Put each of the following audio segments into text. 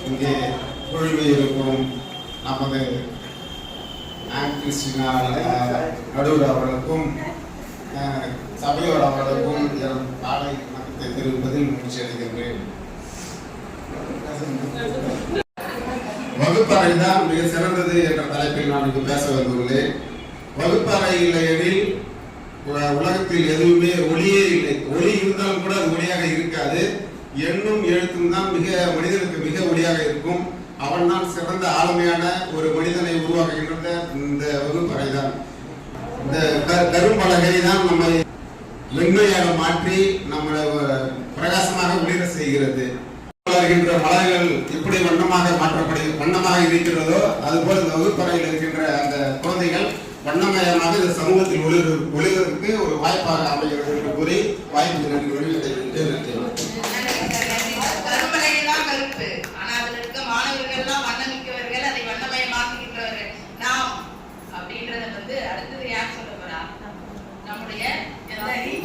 இங்கே குழுவில் இருக்கும் நமது கிறிஸ்டினா நடுவர் அவர்களுக்கும் சபையோர் அவர்களுக்கும் காலை வணக்கத்தை தெரிவிப்பதில் மகிழ்ச்சி அடைகின்றேன். வகுப்பறை தான் மிக சிறந்தது என்ற தலைப்பில் நான் இங்கு பேச வந்துள்ளேன். வகுப்பறை இல்லையெனில் உலகத்தில் எதுவுமே ஒளியே இல்லை. ஒளி இருந்தாலும் கூட அது ஒளியாக இருக்காது. எண்ணும் எழுத்தும் தான் மனிதனுக்கு மிக ஒளியாக இருக்கும். அவன் தான் சிறந்த ஆளுமையான ஒரு மனிதனை உருவாக்குகின்ற இந்த வகுப்பறை தான். இந்த கரும்பலகை தான் நம்மை மென்மையாக மாற்றி நம்மளை பிரகாசமாக ஒளிர செய்கிறது. வளர்கின்ற மலர்கள் எப்படி வண்ணமாக இருக்கிறதோ அதுபோல் இந்த வகுப்பறையில் இருக்கின்ற அந்த குழந்தைகள் வண்ணமயமாக இந்த சமூகத்தில் ஒளிர்வதற்கு ஒரு வாய்ப்பாக அமைகிறது என்று கூறி வாய்ப்பு நன்றி.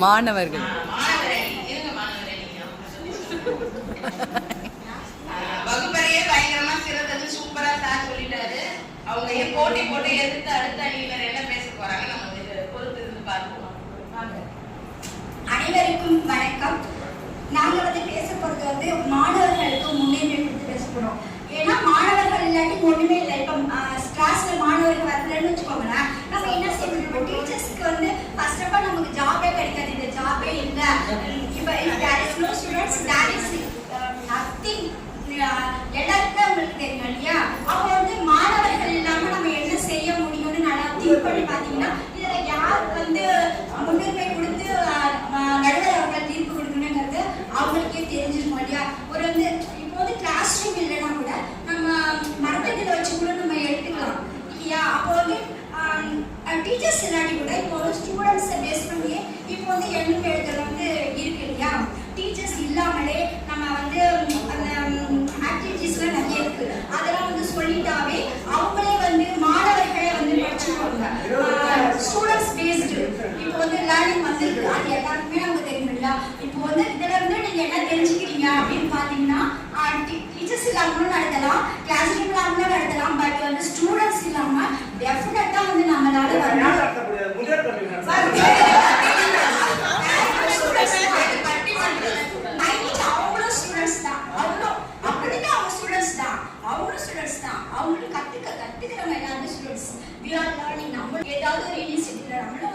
மாணவர்கள் வகுப்பறையே பயங்கரமா சிறந்தது, சூப்பரா சார் சொல்லிட்டாரு. அவங்க போட்டி போட்டு எதிர்த்து அடுத்த அணியினர் என்ன பேச போறாங்க நம்ம பொறுத்து இருந்து பார்ப்போம். அனைவருக்கும் வணக்கம். நாங்க பேச போறது மாணவர்களுக்கு முன்னுரிமை கொடுத்து பேச போறோம். ஏன்னா மாணவர்கள் இல்லாட்டி ஒண்ணுமே இல்லை. இப்ப கிளாஸ்ல மாணவர்கள் வரலன்னு வச்சுக்கோங்களேன், நம்ம என்ன செய்யணும்? டீச்சர்ஸ்க்கு ஃபர்ஸ்ட் ஆஃப் ஆல் நமக்கு ஜாபே கிடைக்காது. இந்த ஜாபே இல்லை. இப்ப there is no students, there is nothing. எல்லாருக்குமே உங்களுக்கு தெரியும் இல்லையா? அப்போ மாணவர்கள் இல்லாம நம்ம என்ன செய்ய முடியும்னு நல்லா திங்க் பண்ணி பாத்தீங்கன்னா இதுல யார் முன்னுரிமை கொடுத்து நடுவர் அவர்கள் தீர்ப்பு கொடுக்கணுங்கிறது அவங்களுக்கே தெரிஞ்சிருக்கும் இல்லையா? ஒரு இப்போ கிளாஸ் ரூம் இல்லைன்னா கூட நம்ம மரத்தடியில் வச்சு கூட நம்ம எடுத்துக்கலாம் இல்லையா? அப்போ டீச்சர்ஸ் இல்லாட்டி கூட இப்போ ஸ்டூடெண்ட்ஸை பேஸ் பண்ணி இப்போ எண்ணும் எழுதுறது இருக்கு இல்லையா? டீச்சர்ஸ் இல்லாமலே நம்ம அந்த ஆக்டிவிட்டிஸ்லாம் நிறைய இருக்கு. அதெல்லாம் சொல்லிட்டாவே அவங்களே மாணவர்களே படிச்சுக்குவாங்க. ஸ்டூடெண்ட்ஸ் பேஸ்டு இப்போ லேர்னிங் வந்திருக்கு. அது எல்லாருக்குமே நமக்கு தெரியும் இல்லையா? இப்போ இதுல நீங்க என்ன தெரிஞ்சுக்கிறீங்க அப்படின்னு பாத்தீங்கன்னா டீச்சர்ஸ் இல்லாமலும் நடத்தலாம், கிளாஸ் ரூம் இல்லாமலும் நடத்தலாம். பட் ஸ்டூடெண்ட்ஸ் இல்லாம டெஃபினட்டா நம்மளால வரலாம். அவங்களுக்கு கத்துக்கிறவங்க எல்லாரும் ஸ்டூடெண்ட்ஸ். we are learning. நம்ம ஏதாவது ஒரு யூனிவர்சிட்டில நம்மள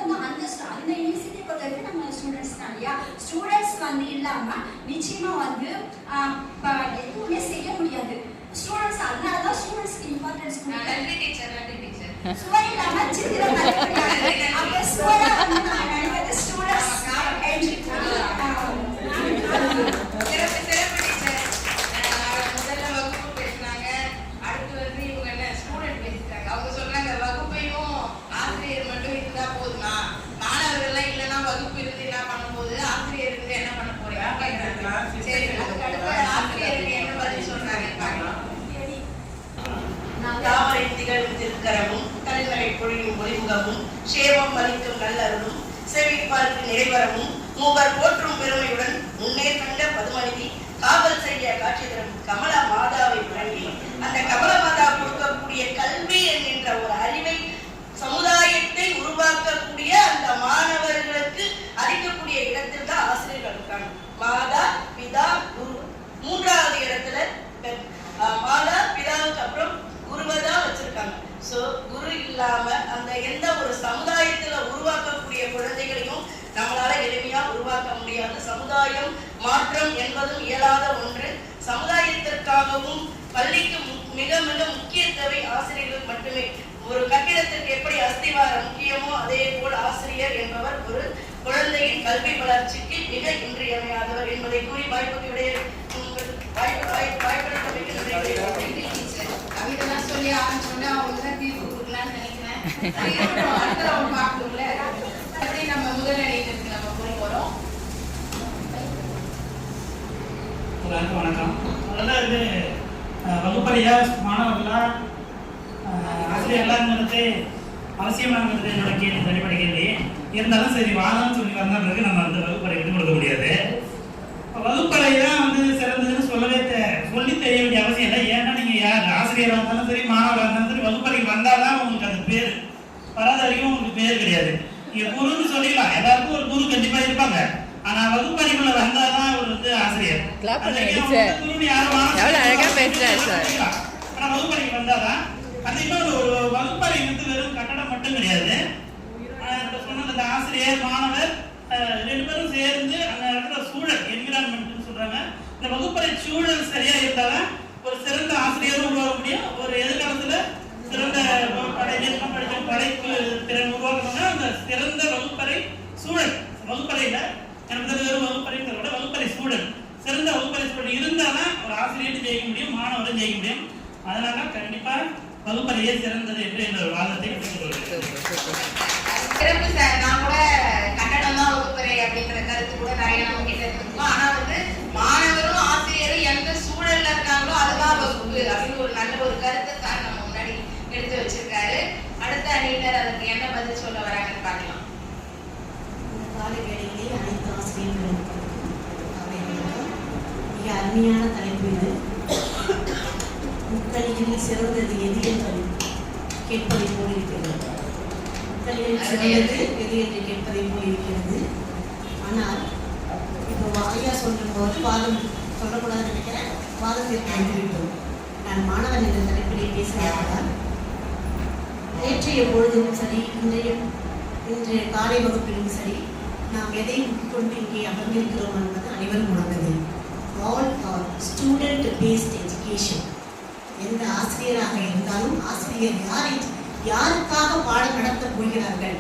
அந்த யூனிவர்சிட்டி பொறுத்தவரைக்கும் நம்ம ஸ்டூடெண்ட்ஸ் தான் இல்லையா? ஸ்டூடெண்ட்ஸ் இல்லாம நிச்சயமா எதுவுமே செய்ய முடியாது. ஸ்டூடெண்ட்ஸ் அதனாலதான் ஸ்டூடெண்ட்ஸ்க்கு இம்பார்ட்டன்ஸ் கொடுக்கணும். நன்றி டீச்சர், நன்றி டீச்சர். சுவர் இல்லாம சித்திரம் அப்ப சுவரா நினைக்கிறது ஸ்டூடெண்ட்ஸ் சேவம் மலிக்கும் நல்லருளும் செவிப்பார்க்கு நிறைவரமும் மூவர் போற்றும் பெருமையுடன் முன்னே கண்ட பதுமணிதி காவல் செய்ய காட்சி தரும் கமலா மாதாவை வழங்கி அந்த கமலா மாதா கொடுக்கக்கூடிய கல்வி என்கின்ற ஒரு அறிவை சமுதாயத்தை உருவாக்கக்கூடிய அந்த மாணவர்களுக்கு அளிக்கக்கூடிய இடத்தில் தான் ஆசிரியர்கள் இருக்காங்க. மாதா பிதா குரு. மூன்றாவது இடத்துல மாதா பிதாவுக்கு அப்புறம் குருவைதான் வச்சிருக்காங்க. சோ குரு இல்லாம அந்த எந்த ஒரு சமுதாயத்துல உருவாக்கக்கூடிய குழந்தைகளையும் நம்மளால எளிமையா உருவாக்க முடியாது. சமுதாயம் மாற்றம் என்பதும் இயலாத ஒன்று. சமுதாயத்திற்காகவும் பள்ளிக்கு மிக மிக முக்கிய தேவை ஆசிரியர்கள் மட்டுமே. ஒரு கட்டிடத்திற்கு எப்படி அஸ்திவாரம் முக்கியமோ அதே போல் ஆசிரியர் என்பவர் ஒரு குழந்தையின் கல்வி வளர்ச்சிக்கு மிக இன்றியமையாதவர் என்பதை கூறி வாய்ப்புடைய கவிதெல்லாம் சொல்லி ஆரம்பிச்சோன்னா அவங்களுக்கு தான் தீர்ப்பு கொடுக்கலான்னு நினைக்கிறேன். அடுத்த ரவுண்ட் பார்க்கணும்ல, அப்படி நம்ம முதல் அணியினருக்கு நம்ம போறோம். வணக்கம். அதாவது வகுப்பறையா மாணவர்களா ஆசிரியர்களாங்கிறது அவசியமானது என்னோட கேள்வி, தனிப்பட்ட கேள்வி. இருந்தாலும் சரி வாங்கன்னு சொல்லி வந்த பிறகு நம்ம அந்த வகுப்பறை விட்டு கொடுக்க முடியாது. வகுப்பறை தான் வந்து சிறந்ததுன்னு சொல்லி தெரிய வேண்டிய அவசியம் இல்லை. ஏன்னா நீங்கள் யார் ஆசிரியராக இருந்தாலும் சரி, மாணவராக இருந்தாலும் சரி, வகுப்பறைக்கு வந்தால் தான் உங்களுக்கு அது பேர். வராத வரைக்கும் உங்களுக்கு பேர் கிடையாது. நீங்கள் குருன்னு சொல்லிடலாம், எல்லாருக்கும் ஒரு குரு கண்டிப்பாக இருப்பாங்க. ஆனால் வகுப்பறைக்குள்ள வந்தால் தான் அவர் வந்து ஆசிரியர். குருன்னு யாரும் ஆனால் வகுப்பறைக்கு வந்தால் தான் அது. இன்னொரு ஒரு வகுப்பறை வந்து வெறும் கட்டடம் மட்டும் கிடையாது. சொன்ன அந்த ஆசிரியர் மாணவர் 2 பேரும் சேர்ந்து அங்க இருக்கிற சூழல், என்விரான்மெண்ட் சொல்றாங்க. இந்த வகுப்பறை சூழல் சரியா இருந்தாலும் ஒரு சிறந்த ஆசிரியரும் உருவாக முடியும். ஒரு எதிர்காலத்துல சிறந்த படைப்பு திறன் உருவாக்கணும்னா அந்த சிறந்த வகுப்பறை சூழல், வகுப்பறையில எனக்கு வெறும் வகுப்பறைங்கிறத விட வகுப்பறை சூழல், சிறந்த வகுப்பறை சூழல் இருந்தாதான் ஒரு ஆசிரியரும் ஜெயிக்க முடியும், மாணவரும் ஜெயிக்க முடியும். அதனால கண்டிப்பா வகுப்பறையே சிறந்தது என்று இந்த வாதத்தை சிறப்பு சார். நான் கூட கட்டடம் தான் வகுப்பறை அப்படிங்கிற கருத்து கூட நிறைய நம்ம கிட்ட இருந்திருக்கோம். ஆனா வந்து மாணவரும் ஆசிரியரும் எந்த சூழல்ல இருக்காங்களோ அதுதான் வகுப்பு அப்படின்னு ஒரு நல்ல ஒரு கருத்தை சார் நம்ம முன்னாடி எடுத்து வச்சிருக்காரு. அடுத்த அணியினர் அதுக்கு என்ன பதில் சொல்ல வராங்கன்னு பார்க்கலாம். இந்த காலை வேளையிலே அனைத்து ஆசிரியர்களும் மிக அருமையான தலைப்பு இது. முக்கணிகளில் சிறந்தது எது என்று கேட்பதை போல் இருக்கிறது. முக்கணிகளில் சிறந்தது எது என்று கேட்பதை போல் இருக்கிறது. ஆனால் இப்போ ஐயா சொல்லும் போது வாதம் சொல்லக்கூடாதுன்னு நினைக்கிறேன். வாதத்திற்கு வந்துவிட்டோம். நான் மாணவன் என்ற தலைப்பிலே பேசுகிறதால் நேற்றைய பொழுதும் சரி, இன்றைய காலை வகுப்பிலும் சரி, நாம் எதை கொண்டு இங்கே அமர்ந்திருக்கிறோம் என்பது அனைவரும் உணர்ந்தது. All are student based education. எந்த ஆசிரியராக இருந்தாலும் ஆசிரியர் யாருக்காக பாடம் நடத்தப் போகிறார்கள்,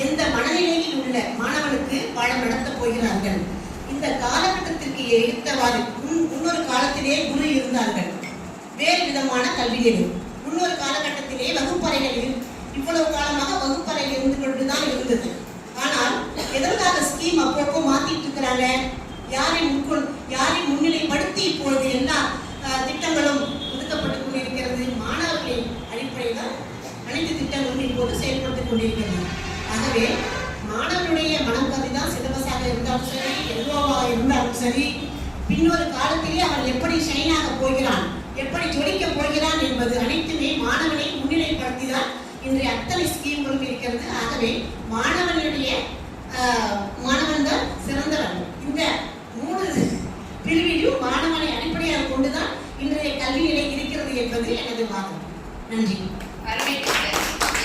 எந்த மனநிலையில் உள்ள மாணவனுக்கு பாடம் நடத்தப் போகிறார்கள், இந்த காலகட்டத்திற்கு ஏற்றவாறு முன்னொரு காலத்திலே குரு இருந்தார்கள், வேறு விதமான கல்வி நெறி. முன்னொரு காலகட்டத்திலே வகுப்பறைகளில் இவ்வளவு காலமாக வகுப்பறையில் இருந்து கொண்டுதான் இருந்தது. ஆனால் எதற்காக ஸ்கீம் அப்பப்போ மாத்திட்டு இருக்கிறாங்க? யாரை முன்னிலைப்படுத்தி இப்பொழுது எல்லா திட்டங்களும் ஒதுக்கப்பட்டுக் கொண்டிருக்கிறது. மாணவர்களின் அடிப்படையில் அனைத்து திட்டங்களும் இப்போது செயல்படுத்திக் கொண்டிருக்கிறது. ஆகவே மாணவனுடைய மனம் கருதிதான் சிலபஸாக இருந்தாலும் சரி, எல்ஓவாக இருந்தாலும் சரி, பின்னொரு காலத்திலே அவன் எப்படி ஷைனாக போகிறான், எப்படி ஜொலிக்க போகிறான் என்பது அனைத்துமே மாணவனை முன்னிலைப்படுத்திதான் இன்றைய அத்தனை ஸ்கீம்களும் இருக்கிறது. ஆகவே மாணவன் தான் சிறந்தவன். இந்த 3 பிரிவிலும் மாணவனை அடிப்படையாக கொண்டுதான் இன்றைய கல்வி நிலை இருக்கிறது என்பது எனது வாதம். நன்றி.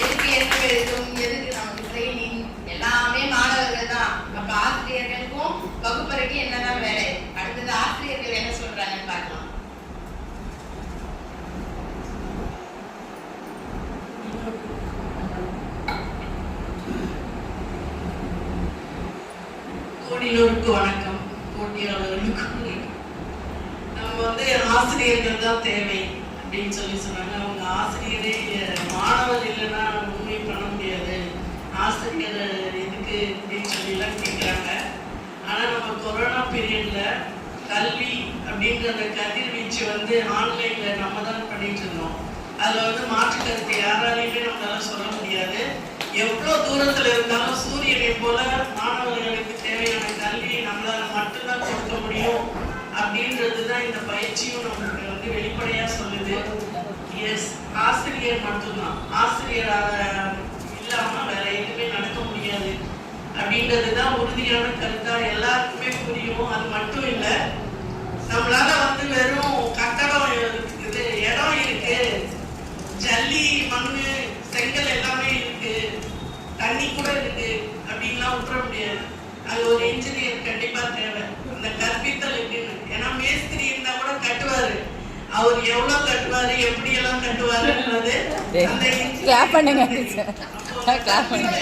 எதுக்கு என்ன எழுதும், எதுக்கு நமக்கு ட்ரைனிங், எல்லாமே மாணவர்கள் தான். அப்ப ஆசிரியர்களுக்கும் வகுப்பறைக்கு என்னதான் வேலை? அடுத்தது ஆசிரியர்கள் என்ன சொல்றாங்கன்னு பார்க்கலாம். கோடினோருக்கு வணக்கம். போட்டியாளர்களுக்கு நம்ம வந்து ஆசிரியர்கள் தான் தேவை அப்படின்னு சொன்னாங்க. அவங்க ஆசிரியரே மாணவர் இல்லைன்னா உண்மை பண்ண முடியாது, ஆசிரியர் எதுக்கு அப்படின்னு சொல்லிலாம் கேட்குறாங்க. ஆனால் நம்ம கொரோனா பீரியட்ல கல்வி அப்படின்ற அந்த கதிர்வீச்சு வந்து ஆன்லைன்ல நம்ம தான் பண்ணிட்டு இருந்தோம். அதில் வந்து மாற்று கருத்து யாராலையுமே நம்மளால சொல்ல முடியாது. எவ்வளோ தூரத்தில் இருந்தாலும் சூரியனை போல மாணவர்களுக்கு தேவையான கல்வியை நம்மளால மட்டும்தான் கொடுக்க முடியும் அப்படின்றது தான் இந்த பயிற்சியும் நம்மளுக்கு வந்து வெளிப்படையா சொல்லுது. எஸ், ஆசிரியர் மட்டும்தான், ஆசிரியராக இல்லாம வேற எதுவுமே நடக்க முடியாது அப்படின்றது தான் உறுதியான கருத்தா எல்லாருக்குமே புரியும். அது மட்டும் இல்லை, நம்மளால வந்து வெறும் கட்டடம் இருக்குது, இடம் இருக்கு, ஜல்லி, மண்ணு, செங்கல் எல்லாமே இருக்கு, தண்ணி கூட இருக்கு அப்படின்லாம் விட்டுற முடியாது. அது ஒரு இன்ஜினியர் கண்டிப்பா தேவை, அந்த கற்பித்தல் இருக்குன்னு. ஏன்னா மேஸ்திரி இருந்தா கூட கட்டுவாரு, அவர் எவ்வளவு கட்டுவாரு, எப்படி எல்லாம் கட்டுவாருன்றது அந்த கிளாப் பண்ணுங்க கிளாப் பண்ணுங்க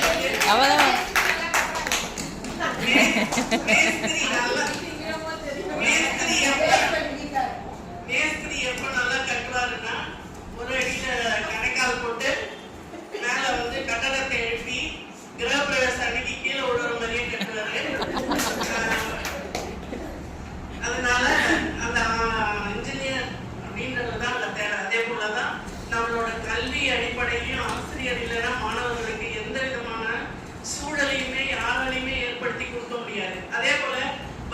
மேஸ்திரி எப்ப நல்லா கட்டுவாருன்னா ஒரு அடியில கடைக்கால் போட்டு மேல வந்து கட்டடத்தை எழுப்பி கிரகப்பிரவேச அன்னைக்கு கீழே விடுற மாதிரியே கட்டுவாரு. அதனால அந்த இன்ஜினியர் அப்படின்றதுதான் அங்க தேவை. அதே போலதான் நம்மளோட கல்வி அடிப்படையிலையும் ஆசிரியர் இல்லைன்னா மாணவர்களுக்கு எந்த விதமான சூழலையுமே யாராலையுமே ஏற்படுத்தி கொடுக்க முடியாது. அதே போல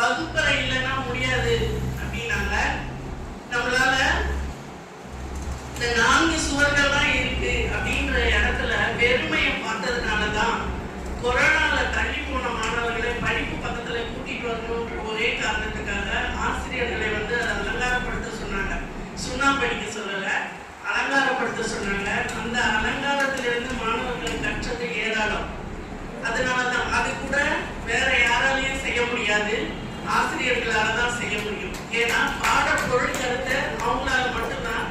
வகுப்பறை இல்லைன்னா முடியாது. சுண்ணாம்பு அடிக்க சொல்லல, அலங்காரப்படுத்த சொன்னாங்க. அந்த அலங்காரத்திலிருந்து மாணவர்கள் கற்றது ஏராளம். அதனாலதான் அது கூட வேற யாராலையும் செய்ய முடியாது, ஆசிரியர்களால தான் செய்ய முடியும். ஏன்னா பாட பொருள் கருத்தை அவங்களால மட்டும்தான்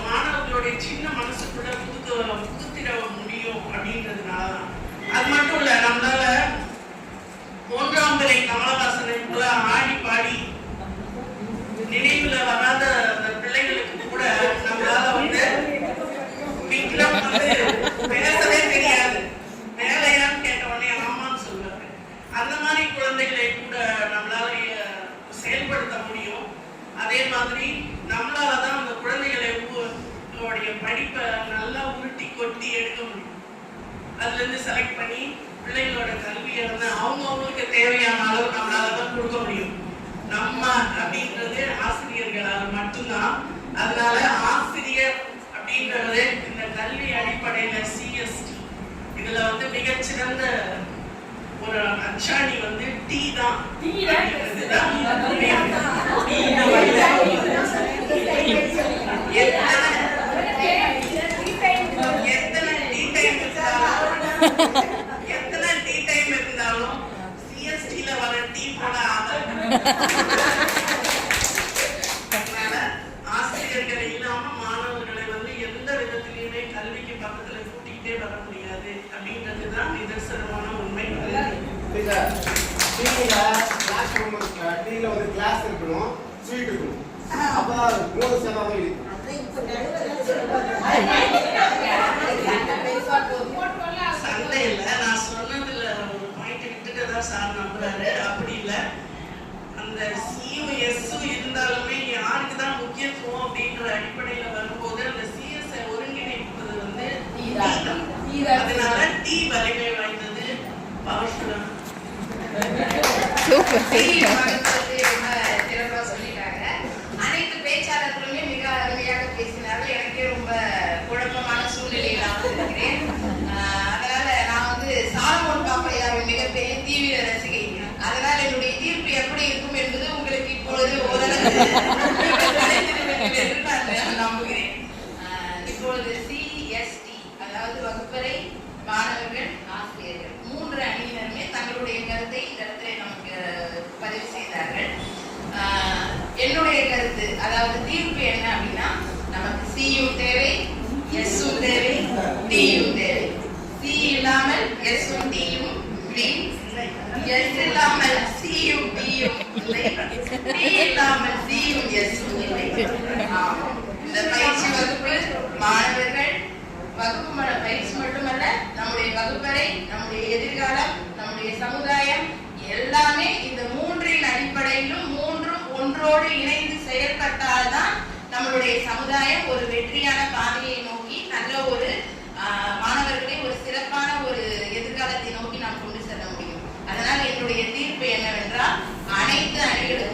மாணவர்களுடைய சின்ன மனசுக்குள்ள புகுத்திட முடியும் அப்படின்றதுனாலதான். அது மட்டும் இல்ல, நம்மளால 1ஆம் பிறை கமலஹாசனை போல ஆடி பாடி நினைவுல வராத அந்த பிள்ளைகளுக்கு கூட நம்மளால விக்ரம் பேசவே தெரியாது, வேலையான்னு கேட்ட உடனே ஆமான்னு சொல்லுவாங்க. அந்த மாதிரி குழந்தைகளை கூட நம்மளால செயல்படுத்த முடியும். அதே மாதிரி நம்மளாலதான் அந்த குழந்தைகளுடைய படிப்பை நல்லா உருட்டி கொட்டி எடுக்க முடியும். அதுல இருந்து செலக்ட் பண்ணி பிள்ளைங்களோட கல்வியை அவங்களுக்கு தேவையான அளவு நம்மளாலதான் கொடுக்க முடியும். நம்ம அப்படின்றது ஆசிரியர்களால் மட்டும்தான். அதனால ஆசிரியர் அப்படின்றது இந்த கல்வி அடிப்படையில சிஎஸ்டி இதுல மிகச்சிறந்த ஒரு அச்சாணி டி தான். எத்தனை டீ டைம் இருந்தாலும் சிஎஸ்டில வர டீ போல ஆசிரியர்கள் இல்லாம மாணவர்களை எந்த விதத்திலையுமே கல்விக்கு பக்கத்துல கூட்டிகிட்டே வர முடியாது அப்படின்றதுதான் நிதர்சனமான உண்மை. கிளாஸ் இருக்கணும், ஸ்வீட் இருக்கணும், அப்பதான் 3 சேராம இருக்கு. சண்டை இல்ல, நான் சொன்னதுல ஒரு பாயிண்ட் விட்டுட்டதா சார் நம்புறாரு. அப்படி இல்ல, அந்த சியும் எஸ்ஸும் இருந்தாலுமே யாருக்கு தான் முக்கியத்துவம் அப்படின்ற அடிப்படையில வரும்போது அந்த சிஎஸ் ஒருங்கிணைப்பது அதனால டி வலிமை வாய்ந்தது, பவர்ஃபுல்லான. சிறப்பா சொல்லிட்டாங்க. அனைத்து பேச்சாளர்களுமே மிக அருமையாக பேசினார்கள். எனக்கே ரொம்ப குழப்பமான சூழ்நிலையில் இருக்கிறேன். அதனால நான் சாலமோன் பாப்பையாவின் மிகப்பெரிய தீவிர ரசிகை. அதனால என்னுடைய தீர்ப்பு எப்படி இருக்கும் என்பது உங்களுக்கு இப்பொழுது ஓரளவு நான் நம்புகிறேன். இப்பொழுது சிஎஸ்டி, அதாவது வகுப்பறை, மாணவர்கள், ஆசிரியர்கள் 3 அணியினருமே தங்களுடைய கருத்தை இந்த இடத்துல நமக்கு பதிவு செய்தார்கள். என்னுடைய கருத்து, அதாவது தீர்ப்பு என்ன அப்படின்னா, நமக்கு சியும் தேவை, எஸ்ஸும் தேவை, டியும் தேவை. சி இல்லாமல் எஸ்ஸும் டியும் இல்லை, எஸ் இல்லாமல் சியும் டியும் இல்லை, டி இல்லாமல் சியும் எஸ்ஸும் இல்லை. இந்த பயிற்சி வகுப்பு மாணவர்கள் வகுப்பு பயிற்சி மட்டுமல்ல, நம்முடைய வகுப்பறை, நம்முடைய எதிர்காலம், நம்முடைய சமுதாயம் எல்லாமே இந்த 3இன் அடிப்படையிலும் 3ம் ஒன்றோடு இணைந்து செயல்பட்டால்தான் நம்மளுடைய சமுதாயம் ஒரு வெற்றியான பாதையை நோக்கி நல்ல ஒரு மாணவர்களை ஒரு சிறப்பான ஒரு எதிர்காலத்தை நோக்கி நாம் கொண்டு செல்ல முடியும். அதனால் என்னுடைய தீர்ப்பு என்னவென்றால், அனைத்து அணிகளுக்கும்